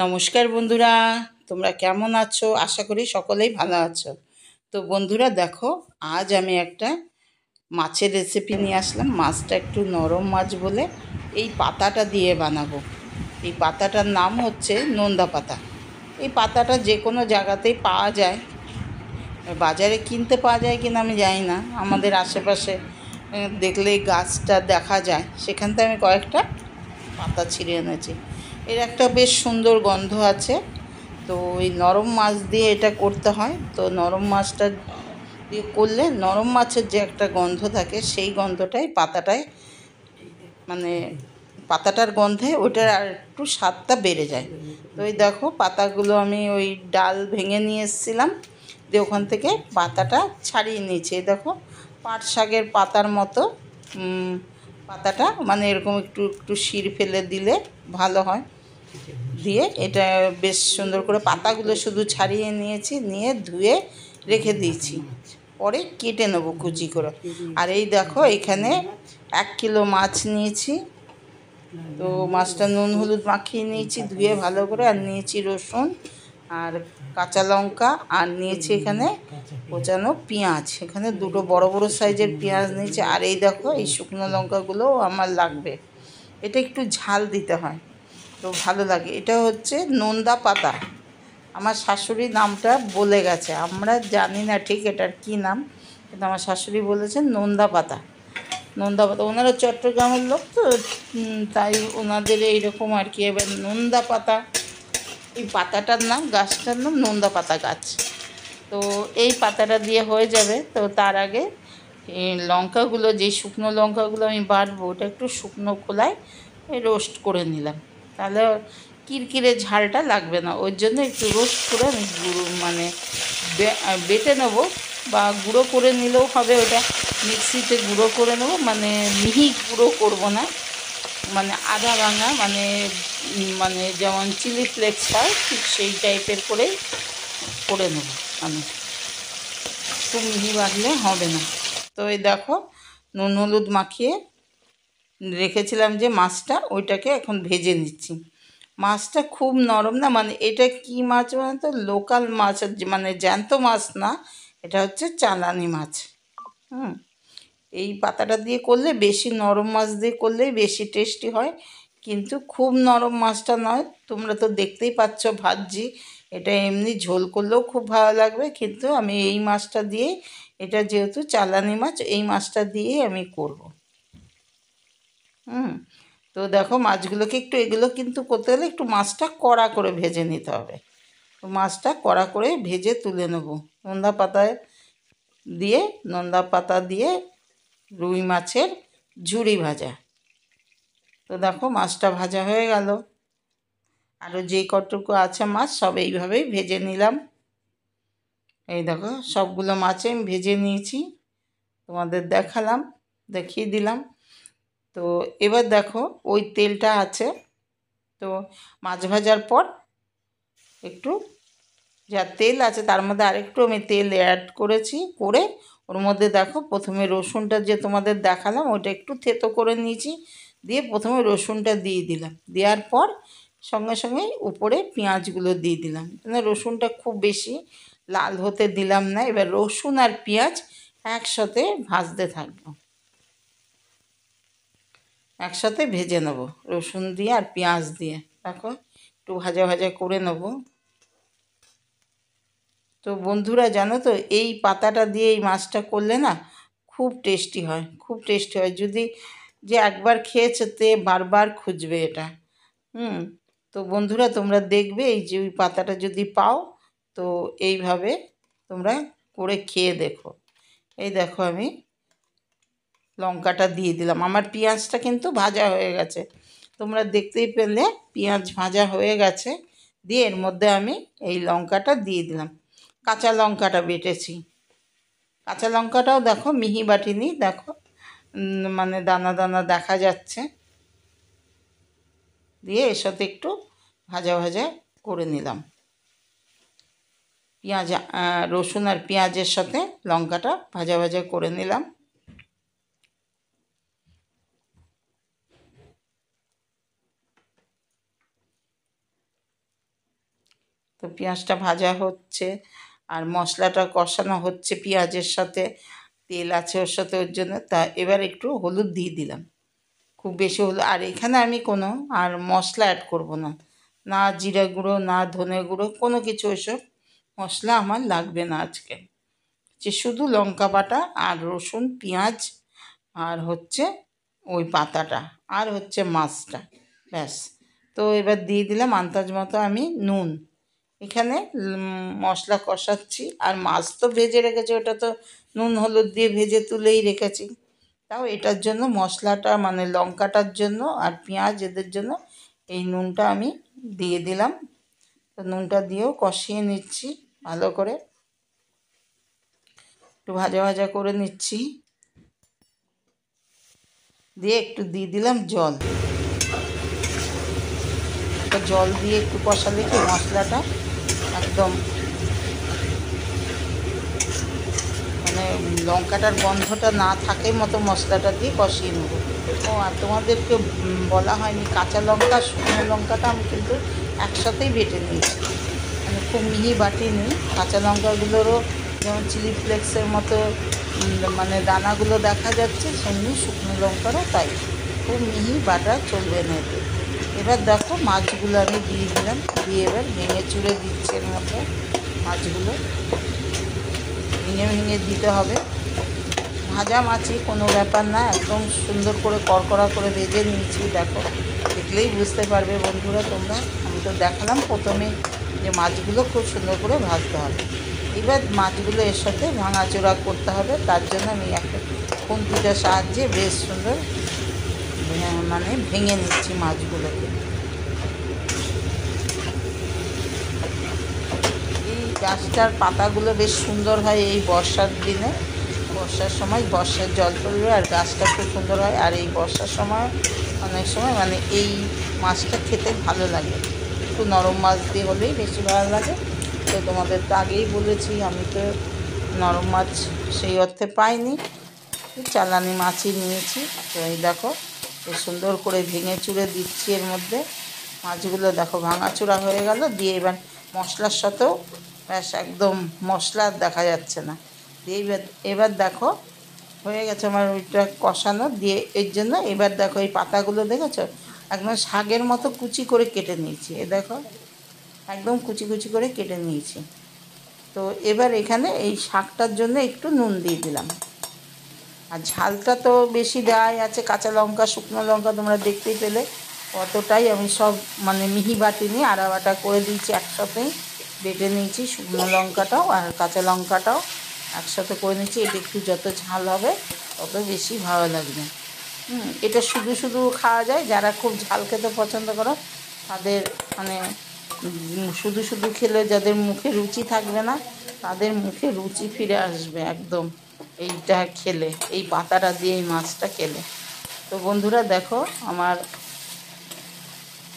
নমস্কার বন্ধুরা, তোমরা কেমন আছো? আশা করি সকলেই ভালো আছো। তো বন্ধুরা দেখো, আজ আমি একটা মাছের রেসিপি নিয়ে আসলাম। মাছটা একটু নরম মাছ বলে এই পাতাটা দিয়ে বানাবো। এই পাতাটার নাম হচ্ছে নোন্দা পাতা। এই পাতাটা যে কোনো জায়গাতেই পাওয়া যায়, বাজারে কিনতে পাওয়া যায় কিনা আমি জানি না। আমাদের আশেপাশে দেখলেই গাছটা দেখা যায়, সেখান থেকে আমি কয়েকটা পাতা ছিঁড়ে এনেছি। এর একটা বেশ সুন্দর গন্ধ আছে। তো এই নরম মাছ দিয়ে এটা করতে হয়। তো নরম মাছটা দিয়ে করলে নরম মাছের যে একটা গন্ধ থাকে, সেই গন্ধটাই পাতাটায়, মানে পাতাটার গন্ধে ওইটার আর একটু স্বাদটা বেড়ে যায়। তো এই দেখো, পাতাগুলো আমি ওই ডাল ভেঙে নিয়ে এসেছিলাম, দিয়ে ওখান থেকে পাতাটা ছাড়িয়ে নিয়েছি। এই দেখো, পাট শাকের পাতার মতো পাতাটা, মানে এরকম একটু একটু শির ফেলে দিলে ভালো হয়। দিয়ে এটা বেশ সুন্দর করে পাতাগুলো শুধু ছাড়িয়ে নিয়েছি, নিয়ে ধুয়ে রেখে দিয়েছি। পরে কেটে নেবো কুচি করে। আর এই দেখো, এখানে 1 কিলো মাছ নিয়েছি। তো মাছটা নুন হলুদ মাখিয়ে নিয়েছি ধুয়ে ভালো করে। আর নিয়েছি রসুন আর কাঁচা লঙ্কা, আর নিয়েছি এখানে কোচানো পেঁয়াজ। এখানে দুটো বড় বড় সাইজের পেঁয়াজ নিয়েছি। আর এই দেখো, এই শুকনো লঙ্কাগুলোও আমার লাগবে। এটা একটু ঝাল দিতে হয়, তো ভালো লাগে। এটা হচ্ছে নোন্দা পাতা। আমার শাশুড়ি নামটা বলে গেছে, আমরা জানি না ঠিক এটার কী নাম, কিন্তু আমার শাশুড়ি বলেছেন নোন্দা পাতা। নোন্দা পাতা, ওনারা চট্টগ্রামের লোক তো, তাই ওনাদের এইরকম আর কি। এবার নোন্দা পাতা, এই পাতাটার নাম, গাছটার নাম নোন্দা পাতা গাছ। তো এই পাতাটা দিয়ে হয়ে যাবে। তো তার আগে এই লঙ্কাগুলো, যে শুকনো লঙ্কাগুলো আমি বাটবো, ওটা একটু শুকনো খোলায় রোস্ট করে নিলাম, তাহলে কিরকিরে ঝালটা লাগবে না। ওই জন্য একটু রোস্ট করে আমি গুঁড়ো, মানে বেটে নেবো, বা গুঁড়ো করে নিলেও হবে। ওটা মিক্সিতে গুঁড়ো করে নেবো, মানে মিহি গুঁড়ো করবো না, মানে আধা ভাঙা, মানে মানে যেমন চিলি ফ্লেক্স হয় ঠিক সেই টাইপের করেই করে নেবো আমি। খুব মিহি বাটলে হবে না। তো এই দেখো, নুন হলুদ মাখিয়ে রেখেছিলাম যে মাছটা, ওইটাকে এখন ভেজে নিচ্ছি। মাছটা খুব নরম না, মানে এটা কি মাছ মানে, তো লোকাল মাছ, মানে জ্যান্ত মাছ না, এটা হচ্ছে চালানি মাছ। এই পাতাটা দিয়ে করলে, বেশি নরম মাছ দিয়ে করলেই বেশি টেস্টি হয়, কিন্তু খুব নরম মাছটা নয়। তোমরা তো দেখতেই পাচ্ছ ভাজছি, এটা এমনি ঝোল করলেও খুব ভালো লাগবে, কিন্তু আমি এই মাছটা দিয়ে, এটা যেহেতু চালানি মাছ, এই মাছটা দিয়েই আমি করব। তো দেখো, মাছগুলোকে একটু, এগুলো কিন্তু করতে গেলে একটু মাছটা কড়া করে ভেজে নিতে হবে। তো মাছটা কড়া করে ভেজে তুলে নেব। নোন্দা পাতায় দিয়ে, নোন্দা পাতা দিয়ে রুই মাছের ঝুড়ি ভাজা। তো দেখো, মাছটা ভাজা হয়ে গেল। আরও যেই কটুকু আছে মাছ, সব এইভাবেই ভেজে নিলাম। এই দেখো, সবগুলো মাছে আমি ভেজে নিয়েছি, তোমাদের দেখালাম, দেখিয়ে দিলাম। তো এবার দেখো, ওই তেলটা আছে, তো মাছ ভাজার পর একটু যা তেল আছে তার মধ্যে আরেকটু আমি তেল অ্যাড করেছি, করে ওর মধ্যে দেখো, প্রথমে রসুনটা যে তোমাদের দেখালাম, ওটা একটু থেতো করে নিয়েছি, দিয়ে প্রথমে রসুনটা দিয়ে দিলাম। দেওয়ার পর সঙ্গে সঙ্গে উপরে পেঁয়াজগুলো দিয়ে দিলাম। মানে রসুনটা খুব বেশি লাল হতে দিলাম না। এবার রসুন আর পেঁয়াজ একসাথে ভাজতে থাকবো, একসাথে ভেজে নেব, রসুন দিয়ে আর পেঁয়াজ দিয়ে। দেখো, একটু ভাজা ভাজা করে নেব। তো বন্ধুরা জানো তো, এই পাতাটা দিয়ে এই মাছটা করলে না, খুব টেস্টি হয়, খুব টেস্টি হয়। যদি যে একবার খেয়েছে তে বারবার খুঁজবে এটা। তো বন্ধুরা, তোমরা দেখবে, এই যে ওই পাতাটা যদি পাও, তো এইভাবে তোমরা করে খেয়ে দেখো। এই দেখো, আমি লঙ্কাটা দিয়ে দিলাম। আমার পেঁয়াজটা কিন্তু ভাজা হয়ে গেছে, তোমরা দেখতেই পেলে পেঁয়াজ ভাজা হয়ে গেছে। দিয়ে এর মধ্যে আমি এই লঙ্কাটা দিয়ে দিলাম। কাঁচা লঙ্কাটা বেটেছি, কাঁচা লঙ্কাটাও দেখো মিহি বাটিনি, দেখো মানে দানা দানা দেখা যাচ্ছে। দিয়ে এর সাথে একটু ভাজা ভাজা করে নিলাম, পেঁয়াজ, রসুন আর পেঁয়াজের সাথে লঙ্কাটা ভাজা ভাজা করে নিলাম। তো পেঁয়াজটা ভাজা হচ্ছে আর মশলাটা কষানো হচ্ছে পেঁয়াজের সাথে, তেল আছে ওর সাথে, ওর জন্য তা এবার একটু হলুদ দিয়ে দিলাম, খুব বেশি হলুদ। আর এখানে আমি কোনো আর মশলা অ্যাড করব না, না জিরা গুঁড়ো না ধনে গুঁড়ো কোনো কিছু, ওইসব মশলা আমার লাগবে না আজকে। যে শুধু লঙ্কা বাটা আর রসুন পেঁয়াজ আর হচ্ছে ওই পাতাটা আর হচ্ছে মাছটা, ব্যাস। তো এবার দিয়ে দিলাম আন্দাজ মতো আমি নুন। এখানে মশলা কষাচ্ছি আর মাছ তো ভেজে রেখেছি, ওটা তো নুন হলুদ দিয়ে ভেজে তুলেই রেখেছি। তাও এটার জন্য মশলাটা মানে লঙ্কাটার জন্য আর পেঁয়াজ এদের জন্য এই নুনটা আমি দিয়ে দিলাম। তো নুনটা দিয়েও কষিয়ে নিচ্ছি ভালো করে, একটু ভাজা ভাজা করে নিচ্ছি। দিয়ে একটু দিয়ে দিলাম জল, জল দিয়ে একটু কষালে কি মশলাটা একদম মানে লঙ্কাটার গন্ধটা না থাকে মতো মশলাটা দিয়ে কষিয়ে নেব। ও আর তোমাদেরকে বলা হয়নি, কাঁচা লঙ্কা শুকনো লঙ্কাটা আমি কিন্তু একসাথেই বেটে নিয়েছি, মানে খুব মিহি বাটিনি। কাঁচা লঙ্কাগুলোরও যেমন চিলি ফ্লেক্সের মতো মানে দানাগুলো দেখা যাচ্ছে, সেমনি শুকনো লঙ্কারও তাই, খুব মিহি বাটা চলবে না এতে। এবার দেখো মাছগুলো আমি দিয়ে দিলাম, দিয়ে এবার ভেঙে চুড়ে দিচ্ছি এর মধ্যে মাছগুলো, ভেঙে ভেঙে দিতে হবে। ভাজা মাছই কোনো ব্যাপার না, একদম সুন্দর করে কড়কড়া করে ভেজে নিয়েছি। দেখো দেখলেই বুঝতে পারবে বন্ধুরা তোমরা, আমি তো দেখালাম প্রথমে যে মাছগুলো খুব সুন্দর করে ভাজতে হবে। এবার মাছগুলো এর সাথে ভাঙাচোরা করতে হবে, তার জন্য আমি একটা খুন্তিটার সাহায্যে বেশ সুন্দর মানে ভেঙে নিচ্ছি মাছগুলোকে। এই গাছটার পাতাগুলো বেশ সুন্দর হয় এই বর্ষার দিনে, বর্ষার সময় বর্ষার জল পড়বে আর গাছটা খুব সুন্দর হয়। আর এই বর্ষার সময় অনেক সময় মানে এই মাছটা খেতে ভালো লাগে, একটু নরম মাছ দিয়ে হলেই বেশি ভালো লাগে। তো তোমাদের তো আগেই বলেছি আমি তো নরম মাছ সেই অর্থে পাইনি, চালানি মাছই নিয়েছি। তো এই দেখো বেশ সুন্দর করে ভেঙে চুড়ে দিচ্ছি এর মধ্যে মাছগুলো, দেখো ভাঙাচোরা হয়ে গেল। দিয়ে এবার মশলার সাথেও ব্যাস একদম মশলা দেখা যাচ্ছে না, দিয়ে এবার দেখো হয়ে গেছে আমার ওইটা কষানো। দিয়ে এর জন্য এবার দেখো এই পাতাগুলো দেখেছো একদম শাকের মতো কুচি করে কেটে নিয়েছি, এ দেখো একদম কুচি কুচি করে কেটে নিয়েছি। তো এবার এখানে এই শাকটার জন্য একটু নুন দিয়ে দিলাম। আর ঝালটা তো বেশি দেওয়াই আছে, কাঁচা লঙ্কা শুকনো লঙ্কা তোমরা দেখতেই পেলে অতটাই আমি সব মানে মিহি বাটিনি, আড়া বাটা করে দিয়েছি, একসাথেই বেটে নিয়েছি শুকনো লঙ্কাটাও আর কাঁচা লঙ্কাটাও একসাথে করে নিয়েছি। এটা একটু যত ঝাল হবে তত বেশি ভালো লাগবে। এটা শুধু শুধু খাওয়া যায়, যারা খুব ঝাল খেতে পছন্দ করো তাদের মানে শুধু শুধু খেলে যাদের মুখে রুচি থাকবে না তাদের মুখে রুচি ফিরে আসবে একদম এইটা খেলে, এই পাতাটা দিয়ে এই মাছটা খেলে। তো বন্ধুরা দেখো আমার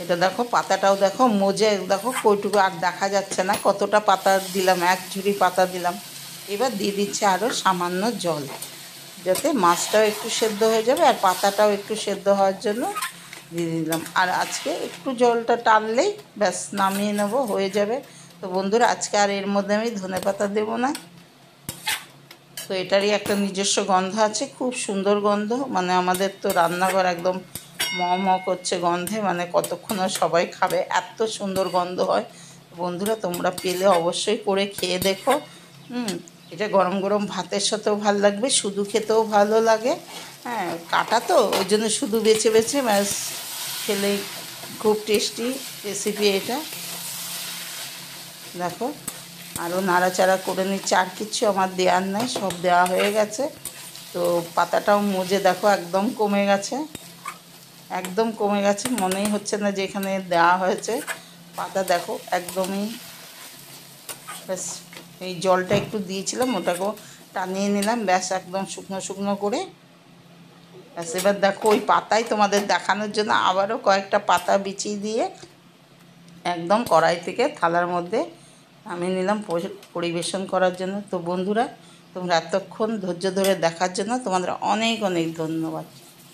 এটা দেখো পাতাটাও দেখো মজে দেখো কইটুকু আর দেখা যাচ্ছে না, কতটা পাতা দিলাম, এক ঝুড়ি পাতা দিলাম। এবার দিয়ে দিচ্ছে আরও সামান্য জল, যাতে মাছটাও একটু সেদ্ধ হয়ে যাবে আর পাতাটাও একটু সেদ্ধ হওয়ার জন্য দিয়ে দিলাম। আর আজকে একটু জলটা টানলেই ব্যাস নামিয়ে নেব, হয়ে যাবে। তো বন্ধুরা আজকে আর এর মধ্যে আমি ধনেপাতা দেবো না, তো এটারই একটা নিজস্ব গন্ধ আছে, খুব সুন্দর গন্ধ, মানে আমাদের তো রান্নাঘর একদম ম করছে গন্ধে, মানে কতক্ষণ সবাই খাবে, এত সুন্দর গন্ধ হয়। বন্ধুরা তোমরা পেলে অবশ্যই করে খেয়ে দেখো। এটা গরম গরম ভাতের সাথেও ভালো লাগবে, শুধু খেতেও ভালো লাগে। হ্যাঁ কাটা তো ওই জন্য শুধু বেছে বেছে ব্যাস খেলেই খুব টেস্টি রেসিপি এটা। দেখো আরও নাড়াচাড়া করে নিচ্ছে, আর কিচ্ছু আমার দেওয়ার নেই, সব দেওয়া হয়ে গেছে। তো পাতাটাও মজে দেখো একদম কমে গেছে, একদম কমে গেছে, মনেই হচ্ছে না যে এখানে দেওয়া হয়েছে পাতা। দেখো একদমই ব্যাস এই জলটা একটু দিয়েছিলাম ওটাকেও টানিয়ে নিলাম, ব্যাস একদম শুকনো শুকনো করে ব্যাস। এবার দেখো ওই পাতায় তোমাদের দেখানোর জন্য আবারও কয়েকটা পাতা বিছিয়ে দিয়ে একদম কড়াই থেকে থালার মধ্যে নামিয়ে নিলাম পরিবেশন করার জন্য। তো বন্ধুরা তোমরা এতক্ষণ ধৈর্য ধরে দেখার জন্য তোমাদের অনেক অনেক ধন্যবাদ।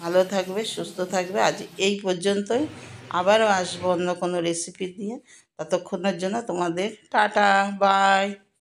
ভালো থাকবে, সুস্থ থাকবে, আজ এই পর্যন্তই, আবারও আসবো অন্য কোনো রেসিপি দিয়ে। ততক্ষণের জন্য তোমাদের টাটা, বাই।